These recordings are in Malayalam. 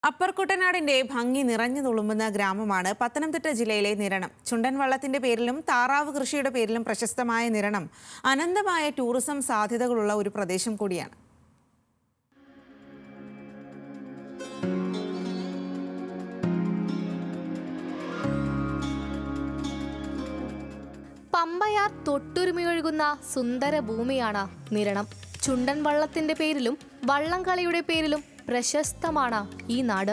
അപ്പർ കുട്ടനാടിന്റെ ഭംഗി നിറഞ്ഞു തുളുമ്പുന്ന ഗ്രാമമാണ് പത്തനംതിട്ട ജില്ലയിലെ നിരണം. ചുണ്ടൻ വള്ളത്തിന്റെ പേരിലും താറാവ് കൃഷിയുടെ പേരിലും പ്രശസ്തമായ നിരണം അനന്തമായ ടൂറിസം സാധ്യതകളുള്ള ഒരു പ്രദേശം കൂടിയാണ്. പമ്പയാർ തൊട്ടുരുമിയൊഴുകുന്ന സുന്ദര ഭൂമിയാണ് നിരണം. ചുണ്ടൻ വള്ളത്തിന്റെ പേരിലും വള്ളംകളിയുടെ പേരിലും പ്രശസ്തമാണ് ഈ നാട്.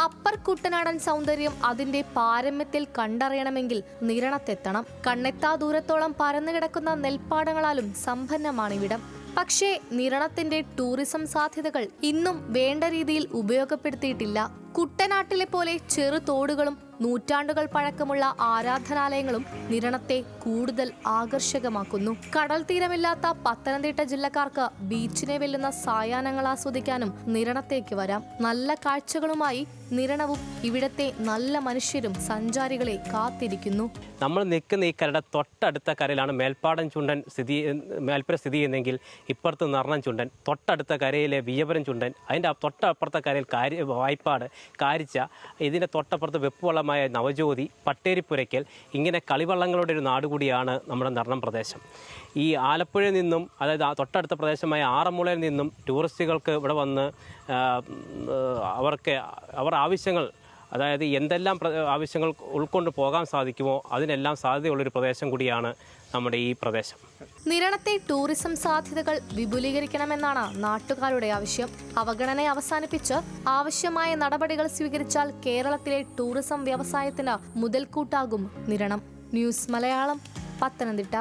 അപ്പർ കുട്ടനാടൻ സൗന്ദര്യം അതിന്റെ പാരമ്യത്തിൽ കണ്ടറിയണമെങ്കിൽ നിരണത്തെത്തണം. കണ്ണെത്താ ദൂരത്തോളം പരന്നുകിടക്കുന്ന നെൽപ്പാടങ്ങളാലും സമ്പന്നമാണിവിടം. പക്ഷേ നിരണത്തിന്റെ ടൂറിസം സാധ്യതകൾ ഇന്നും വേണ്ട രീതിയിൽ ഉപയോഗപ്പെടുത്തിയിട്ടില്ല. കുട്ടനാട്ടിലെ പോലെ ചെറു തോടുകളും നൂറ്റാണ്ടുകൾ പഴക്കമുള്ള ആരാധനാലയങ്ങളും നിരണത്തെ കൂടുതൽ ആകർഷകമാക്കുന്നു. കടൽ തീരമില്ലാത്ത പത്തനംതിട്ട ജില്ലക്കാർക്ക് ബീച്ചിനെ വെല്ലുന്ന സായാഹ്നങ്ങൾ ആസ്വദിക്കാനും നിരണത്തേക്ക് വരാം. നല്ല കാഴ്ചകളുമായി നിരണവും ഇവിടത്തെ നല്ല മനുഷ്യരും സഞ്ചാരികളെ കാത്തിരിക്കുന്നു. നമ്മൾ നിൽക്കുന്ന ഈ കരയുടെ തൊട്ടടുത്ത കരയിലാണ് മേൽപ്പാടം ചുണ്ടൻ മേൽപ്പുര സ്ഥിതി ചെയ്യുന്നെങ്കിൽ ഇപ്പുറത്ത് നിറണം ചുണ്ടൻ, തൊട്ടടുത്ത കരയിലെ വിയപുരം ചുണ്ടൻ, അതിൻ്റെ തൊട്ടപ്പുറത്തെ കരയിൽ വായ്പാട്, കാരിച്ച, ഇതിൻ്റെ തൊട്ടപ്പുറത്ത് വെപ്പുവള്ളമായ നവജ്യോതി, പട്ടേരിപ്പുരയ്ക്കൽ, ഇങ്ങനെ കളിവള്ളങ്ങളുടെ ഒരു നാടുകൂടിയാണ് നമ്മുടെ നിരണം പ്രദേശം. ഈ ആലപ്പുഴയിൽ നിന്നും, അതായത് തൊട്ടടുത്ത പ്രദേശമായ ആറന്മുളയിൽ നിന്നും ടൂറിസ്റ്റുകൾക്ക് ഇവിടെ വന്ന് അവർ ആവശ്യങ്ങൾ, അതായത് എന്തെല്ലാം ആവശ്യങ്ങൾ ഉൾക്കൊണ്ട് പോകാൻ സാധിക്കുമോ അതിനെല്ലാം സാധ്യതയുള്ളൊരു പ്രദേശം കൂടിയാണ് നമ്മുടെ ഈ പ്രദേശം. നിരണത്തെ ടൂറിസം സാധ്യതകൾ വിപുലീകരിക്കണമെന്നാണ് നാട്ടുകാരുടെ ആവശ്യം. അവഗണന അവസാനിപ്പിച്ച് ആവശ്യമായ നടപടികൾ സ്വീകരിച്ചാൽ കേരളത്തിലെ ടൂറിസം വ്യവസായത്തിന് മുതൽക്കൂട്ടാകും നിരണം. ന്യൂസ് മലയാളം, പത്തനംതിട്ട.